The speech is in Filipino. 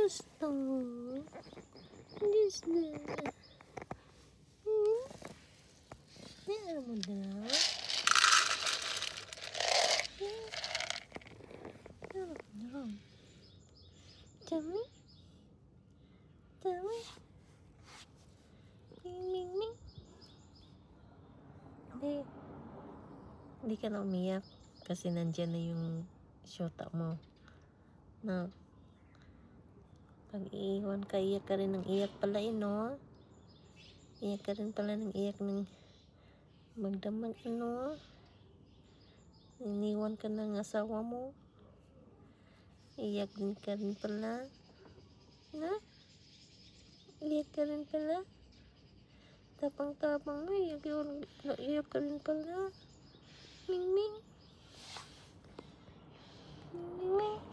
Gusto. Gusto. Meron mo daw. Meron mo daw. Tummy? Tummy? Ming, ming, ming. Hindi ka na umiyak kasi nandyan na yung syota mo. No? Pag iiwan ka, iyak ka rin ng iyak pala no? Iyak ka rin pala ng iyak ng magdamag iniwan ka ng asawa mo. Iyak din ka rin pala. Na? Iyak ka rin pala. Tapang-tapang mo, iyak ka rin pala. Ming, ming. Ming, ming.